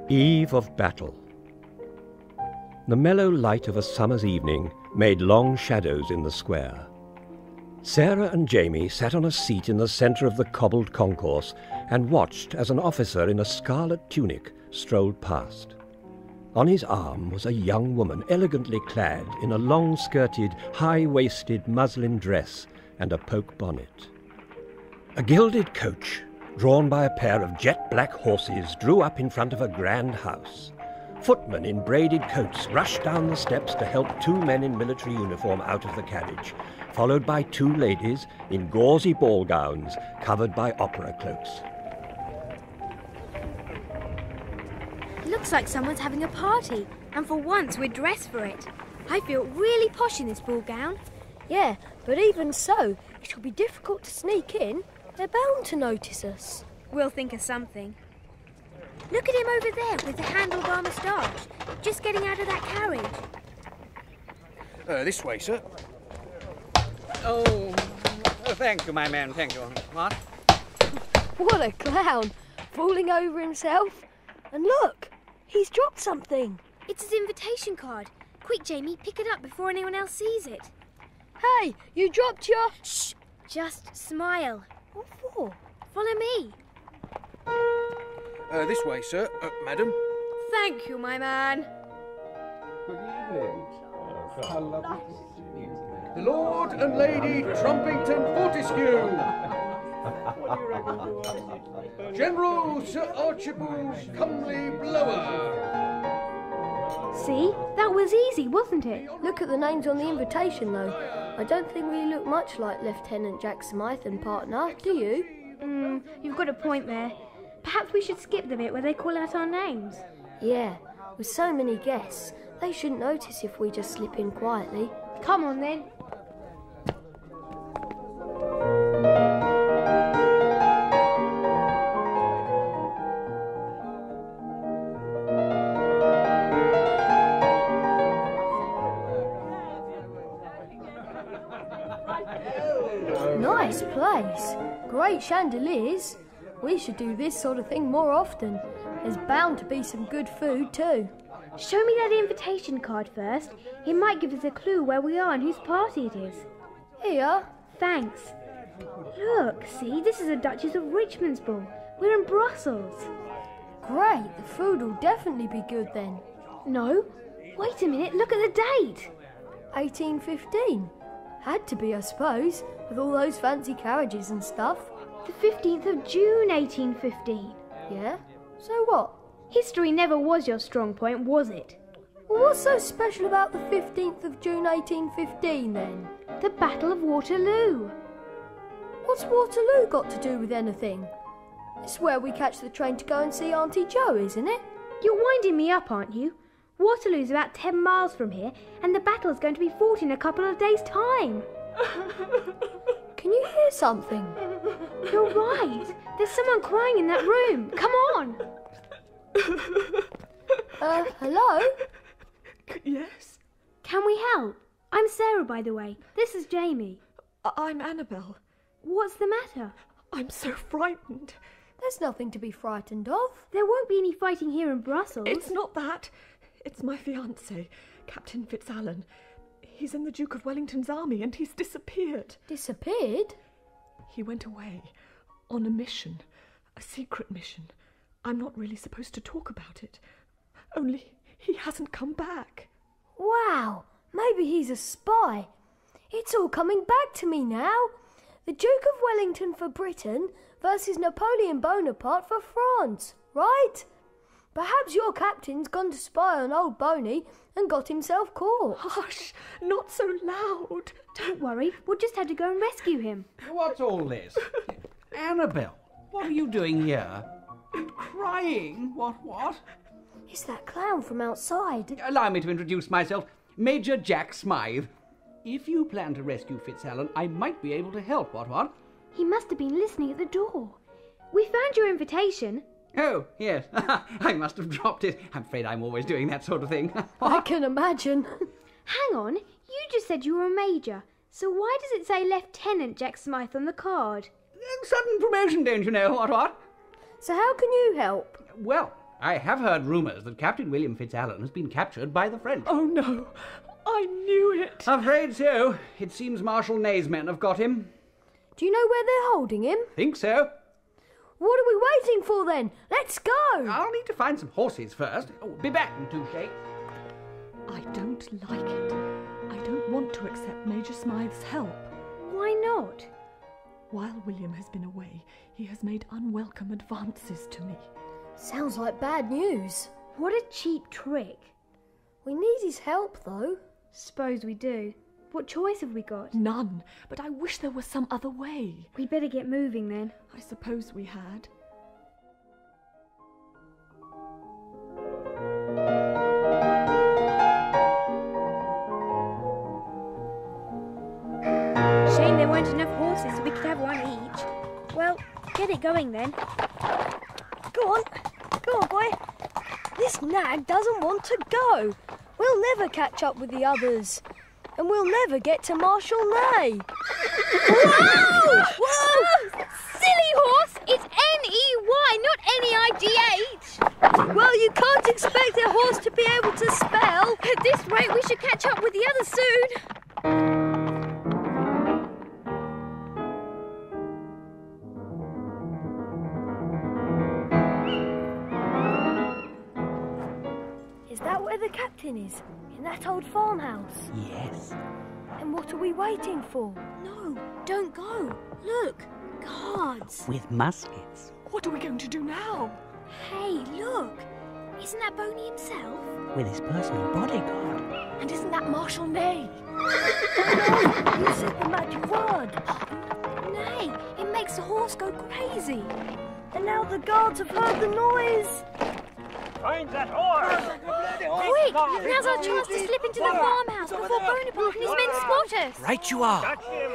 Eve of battle. The mellow light of a summer's evening made long shadows in the square. Sarah and Jamie sat on a seat in the centre of the cobbled concourse and watched as an officer in a scarlet tunic strolled past. On his arm was a young woman elegantly clad in a long-skirted, high-waisted muslin dress and a poke bonnet. A gilded coach, drawn by a pair of jet-black horses, drew up in front of a grand house. Footmen in braided coats rushed down the steps to help two men in military uniform out of the carriage, followed by two ladies in gauzy ball gowns covered by opera cloaks. Looks like someone's having a party, and for once we're dressed for it. I feel really posh in this ball gown. Yeah, but even so, it'll be difficult to sneak in. They're bound to notice us. We'll think of something. Look at him over there with the handlebar moustache, just getting out of that carriage. This way, sir. Oh, thank you, my man, thank you. What? What a clown, falling over himself. And look, he's dropped something. It's his invitation card. Quick, Jamie, pick it up before anyone else sees it. Hey, you dropped your... Shh, just smile. What for? Follow me. This way, sir. Madam. Thank you, my man. Good evening. How lovely to see you. The Lord and Lady Trumpington Fortescue. General Sir Archibald Comely Blower. See? That was easy, wasn't it? Look at the names on the invitation, though. I don't think we look much like Lieutenant Jack Smythe and partner, do you? You've got a point there. Perhaps we should skip the bit where they call out our names. Yeah, with so many guests, they shouldn't notice if we just slip in quietly. Come on, then. Nice place. Great chandeliers. We should do this sort of thing more often. There's bound to be some good food too. Show me that invitation card first. It might give us a clue where we are and whose party it is. Here. Thanks. Look, see, this is a Duchess of Richmond's ball. We're in Brussels. Great, the food will definitely be good then. No, wait a minute, look at the date. 1815. Had to be, I suppose, with all those fancy carriages and stuff. The 15th of June, 1815. Yeah? So what? History never was your strong point, was it? Well, what's so special about the 15th of June 1815 then? The Battle of Waterloo. What's Waterloo got to do with anything? It's where we catch the train to go and see Auntie Jo, isn't it? You're winding me up, aren't you? Waterloo's about 10 miles from here, and the battle's going to be fought in a couple of days' time. Can you hear something? You're right. There's someone crying in that room. Come on. Hello? Yes? Can we help? I'm Sarah, by the way. This is Jamie. I'm Annabelle. What's the matter? I'm so frightened. There's nothing to be frightened of. There won't be any fighting here in Brussels. It's not that. It's my fiancé, Captain Fitzallen. He's in the Duke of Wellington's army and he's disappeared. Disappeared? He went away on a mission, a secret mission. I'm not really supposed to talk about it. Only he hasn't come back. Wow, maybe he's a spy. It's all coming back to me now. The Duke of Wellington for Britain versus Napoleon Bonaparte for France, right? Perhaps your captain's gone to spy on old Boney and got himself caught. Hush, not so loud. Don't worry, we'll just have to go and rescue him. What's all this? Annabelle, what are you doing here? Crying? What? It's that clown from outside. Allow me to introduce myself, Major Jack Smythe. If you plan to rescue Fitzallen, I might be able to help, what? He must have been listening at the door. We found your invitation. Oh, yes. I must have dropped it. I'm afraid I'm always doing that sort of thing. I can imagine. Hang on, you just said you were a major. So why does it say Lieutenant Jack Smythe on the card? Sudden promotion, don't you know, what? So how can you help? Well, I have heard rumours that Captain William Fitzallen has been captured by the French. Oh, no. I knew it. Afraid so. It seems Marshal Ney's men have got him. Do you know where they're holding him? Think so. What are we waiting for then? Let's go! I'll need to find some horses first. Oh, be back in 2 shakes. I don't like it. I don't want to accept Major Smythe's help. Why not? While William has been away, he has made unwelcome advances to me. Sounds like bad news. What a cheap trick. We need his help, though. Suppose we do. What choice have we got? None, but I wish there was some other way. We better get moving then. I suppose we had. Shame there weren't enough horses so we could have one each. Well, get it going then. Go on, boy. This nag doesn't want to go. We'll never catch up with the others. And we'll never get to Marshal Ney. Whoa! Whoa! Silly horse! It's N-E-Y, not N-E-I-G-H. Well, you can't expect a horse to be able to spell. At this rate, we should catch up with the others soon. Is that where the captain is? In that old farmhouse? Yes. And what are we waiting for? No, don't go. Look, guards. With muskets. What are we going to do now? Hey, look. Isn't that Boney himself? With his personal bodyguard. And isn't that Marshal Ney? You said the magic word. Nay, it makes the horse go crazy. And now the guards have heard the noise. Find that horse! Quick, now's our chance to slip into the farmhouse before Bonaparte and his men spot us. Right you are. Catch him!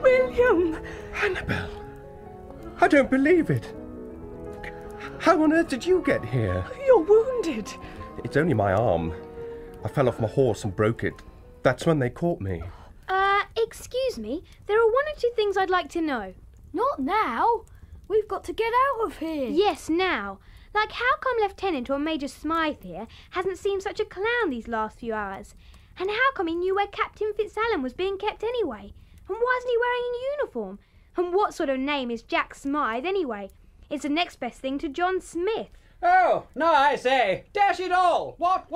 William! Annabelle! I don't believe it. How on earth did you get here? You're wounded. It's only my arm. I fell off my horse and broke it. That's when they caught me. Excuse me, there are one or two things I'd like to know. Not now. We've got to get out of here. Yes, now. Like, how come Lieutenant or Major Smythe here hasn't seemed such a clown these last few hours? And how come he knew where Captain Fitzallen was being kept anyway? And why isn't he wearing a uniform? And what sort of name is Jack Smythe anyway? It's the next best thing to John Smith. Oh, no, I say. Dash it all. What?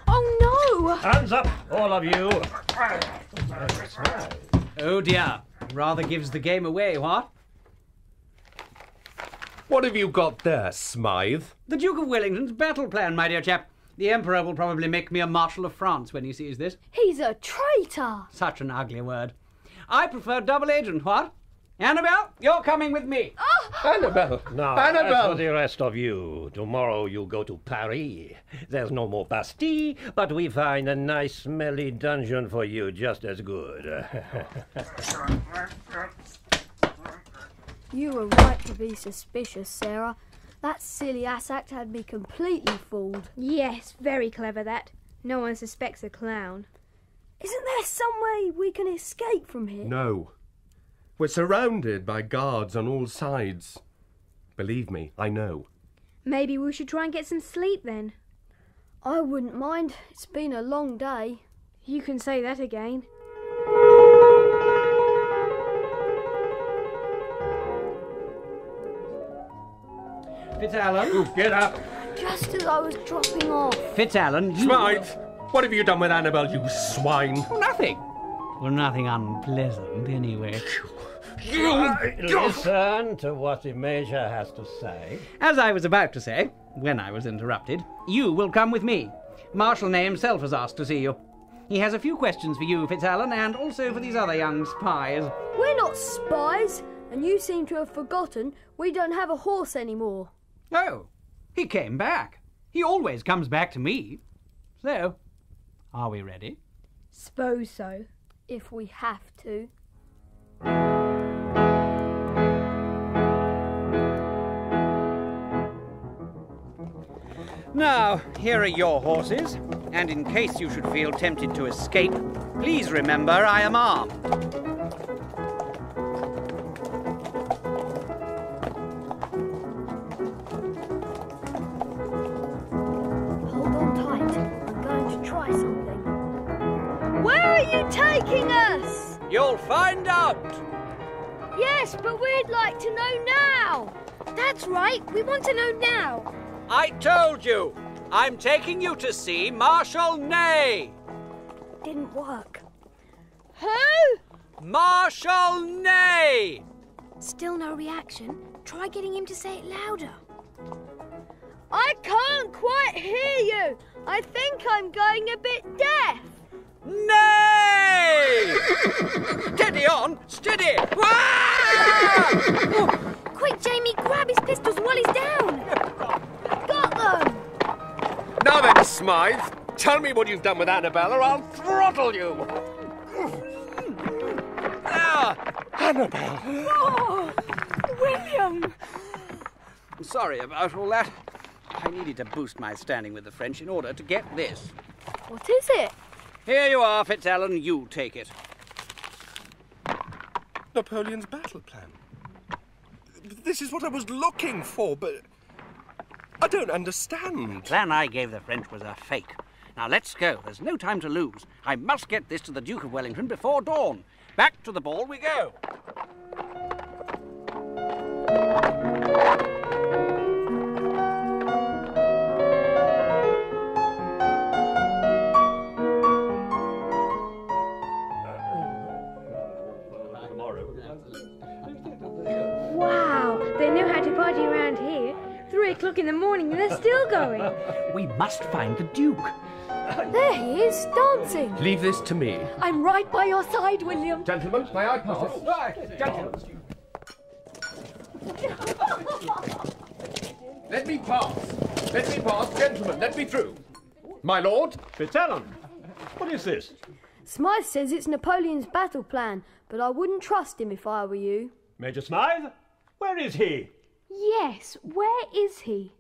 Oh, no! Hands up, all of you! Oh, dear. Rather gives the game away, what? What have you got there, Smythe? The Duke of Wellington's battle plan, my dear chap. The Emperor will probably make me a Marshal of France when he sees this. He's a traitor. Such an ugly word. I prefer double agent, what? Annabelle, you're coming with me. Annabelle! Now, as Annabelle! for the rest of you, tomorrow you'll go to Paris. There's no more Bastille, but we find a nice smelly dungeon for you just as good. You were right to be suspicious, Sarah. That silly ass act had me completely fooled. Yes, very clever that. No one suspects a clown. Isn't there some way we can escape from here? No. We're surrounded by guards on all sides. Believe me, I know. Maybe we should try and get some sleep then. I wouldn't mind. It's been a long day. You can say that again. Fitzallen. Get up! Just as I was dropping off. Fitzallen, you... Smythe! What have you done with Annabelle, you swine? Nothing. Well, nothing unpleasant, anyway. Listen to what the Major has to say. As I was about to say, when I was interrupted, you will come with me. Marshal Ney himself has asked to see you. He has a few questions for you, Fitzallen, and also for these other young spies. We're not spies, and you seem to have forgotten we don't have a horse anymore. Oh, he came back. He always comes back to me. So, are we ready? Suppose so. If we have to. Now, here are your horses, and in case you should feel tempted to escape, please remember I am armed. Hold on tight. I'm going to try something. Where are you taking us? You'll find out! Yes, but we'd like to know now. That's right, we want to know now. I told you! I'm taking you to see Marshal Ney! Didn't work. Who? Marshal Ney! Still no reaction. Try getting him to say it louder. I can't quite hear you. I think I'm going a bit deaf. Ney! Steady on! Steady! Ah! Quick, Jamie, grab his pistols while he's down. Got them. Now then, Smythe, tell me what you've done with Annabelle or I'll throttle you. Annabelle! Oh, William! Sorry about all that. I needed to boost my standing with the French in order to get this. What is it? Here you are, FitzAlan. You take it. Napoleon's battle plan. This is what I was looking for, but I don't understand. The plan I gave the French was a fake. Now let's go. There's no time to lose. I must get this to the Duke of Wellington before dawn. Back to the ball we go. Wow, they know how to party around here. 3 o'clock in the morning and they're still going. We must find the Duke. There he is, dancing. Leave this to me. I'm right by your side, William. Gentlemen, may I pass? Let me pass. Let me pass. Gentlemen, let me through. My lord? FitzAlan, what is this? Smythe says it's Napoleon's battle plan, but I wouldn't trust him if I were you. Major Smythe, where is he? Yes, where is he?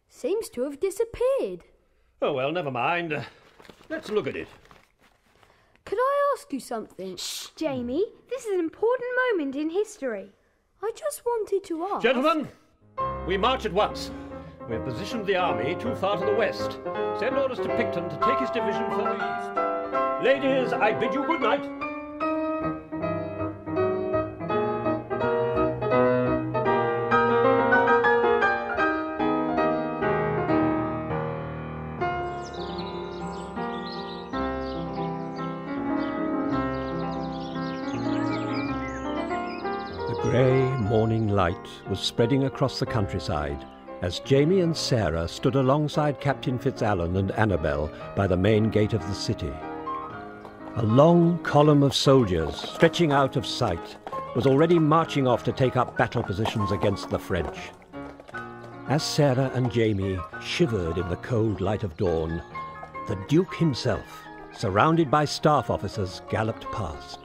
Seems to have disappeared. Oh, well, never mind. Let's look at it. Could I ask you something? Shh, Jamie, this is an important moment in history. I just wanted to ask. Gentlemen, we march at once. We have positioned the army too far to the west. Send orders to Picton to take his division further east. Ladies, I bid you good night. The grey morning light was spreading across the countryside as Jamie and Sarah stood alongside Captain FitzAlan and Annabelle by the main gate of the city. A long column of soldiers, stretching out of sight, was already marching off to take up battle positions against the French. As Sarah and Jamie shivered in the cold light of dawn, the Duke himself, surrounded by staff officers, galloped past.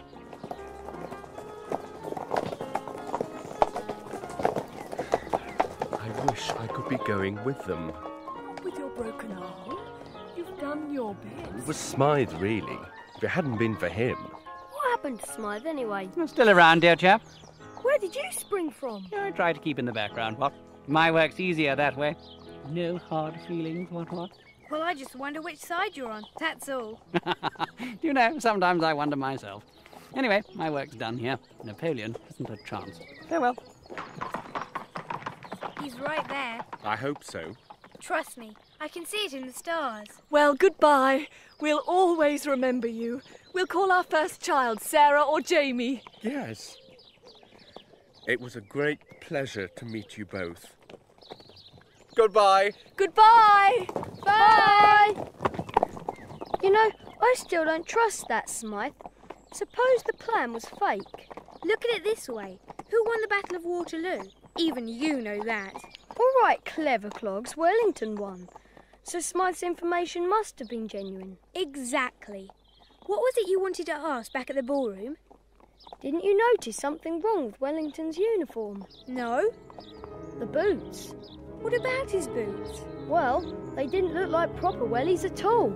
I wish I could be going with them. With your broken arm, you've done your bit. It was Smythe, really. If it hadn't been for him. What happened to Smythe anyway? I'm still around, dear chap. Where did you spring from? I try to keep in the background, what? My work's easier that way. No hard feelings, what? Well, I just wonder which side you're on, that's all. Do you know, sometimes I wonder myself. Anyway, my work's done here. Napoleon hasn't a chance. Farewell. He's right there. I hope so. Trust me, I can see it in the stars. Well, goodbye. We'll always remember you. We'll call our first child Sarah or Jamie. Yes. It was a great pleasure to meet you both. Goodbye. Goodbye. Bye! You know, I still don't trust that Smythe. Suppose the plan was fake. Look at it this way. Who won the Battle of Waterloo? Even you know that. All right, clever clogs, Wellington won. So Smythe's information must have been genuine. Exactly. What was it you wanted to ask back at the ballroom? Didn't you notice something wrong with Wellington's uniform? No. The boots. What about his boots? Well, they didn't look like proper wellies at all.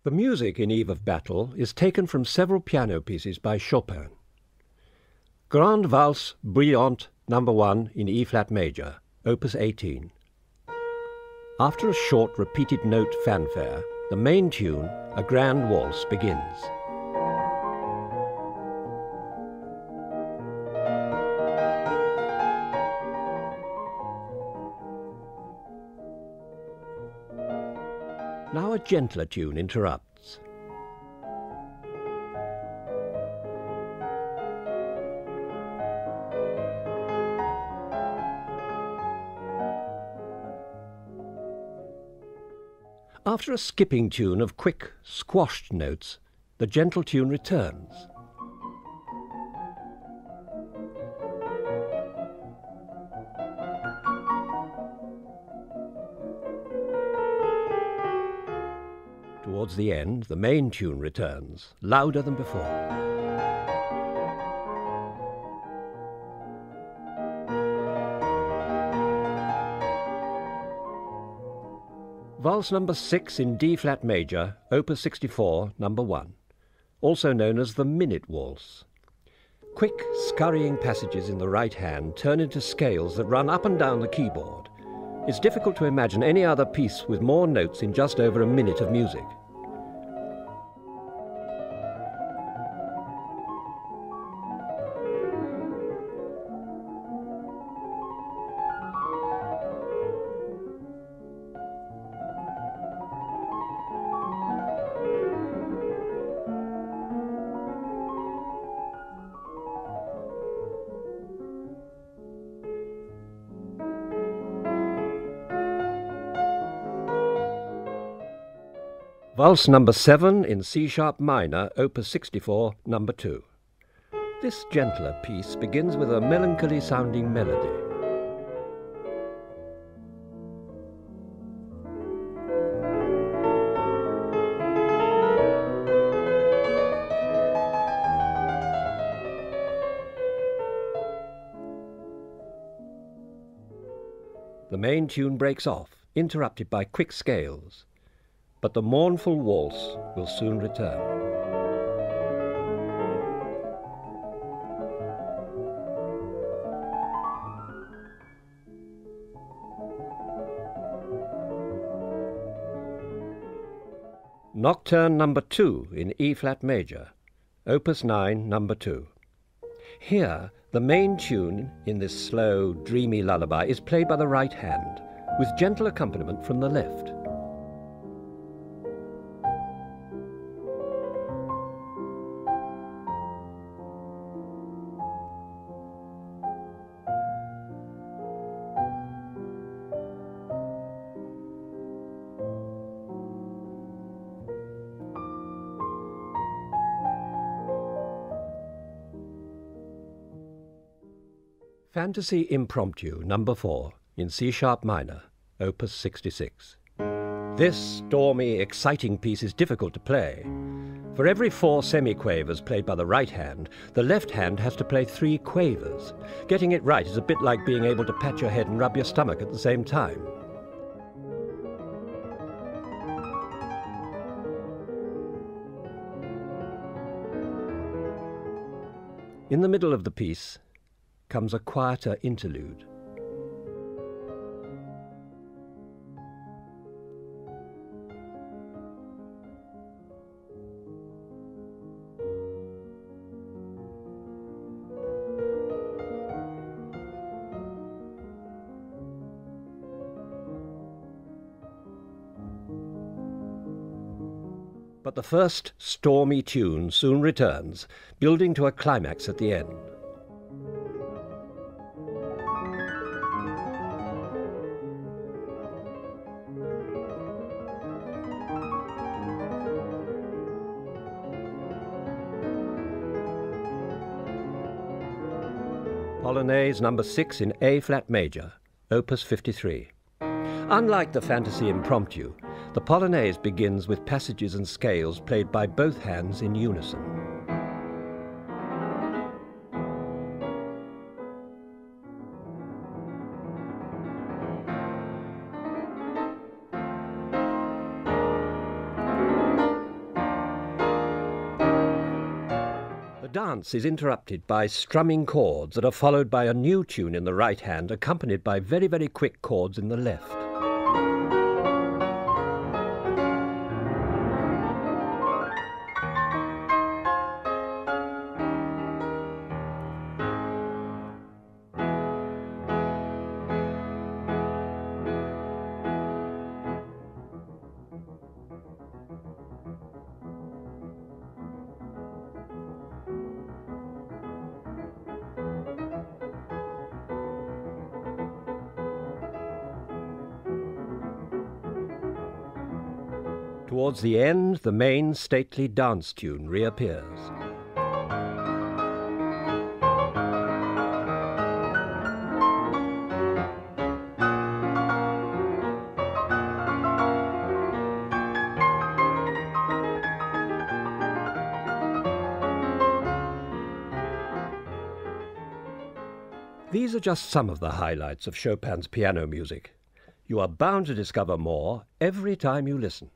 The music in Eve of Battle is taken from several piano pieces by Chopin. Grande Valse Brillante No. 1 in E-flat major, Opus 18. After a short repeated note fanfare, the main tune, a grand waltz, begins. Now a gentler tune interrupts. After a skipping tune of quick, squashed notes, the gentle tune returns. Towards the end, the main tune returns, louder than before. Valse No. 6 in D-flat major, Opus 64, No. 1, also known as the Minute Waltz. Quick, scurrying passages in the right hand turn into scales that run up and down the keyboard. It's difficult to imagine any other piece with more notes in just over a minute of music. Valse No. 7 in C-sharp minor, Opus 64, No. 2. This gentler piece begins with a melancholy-sounding melody. The main tune breaks off, interrupted by quick scales. But the mournful waltz will soon return. Nocturne No. 2 in E-flat major, Opus 9, No. 2. Here, the main tune in this slow, dreamy lullaby is played by the right hand, with gentle accompaniment from the left. Fantasy Impromptu No. 4 in C-sharp minor, Opus 66. This stormy, exciting piece is difficult to play. For every 4 semiquavers played by the right hand, the left hand has to play 3 quavers. Getting it right is a bit like being able to pat your head and rub your stomach at the same time. In the middle of the piece comes a quieter interlude. But the first stormy tune soon returns, building to a climax at the end. Polonaise No. 6 in A-flat major, Opus 53. Unlike the Fantasy Impromptu, The Polonaise begins with passages and scales played by both hands in unison. The dance is interrupted by strumming chords that are followed by a new tune in the right hand, accompanied by very, very quick chords in the left. Towards the end, the main stately dance tune reappears. These are just some of the highlights of Chopin's piano music. You are bound to discover more every time you listen.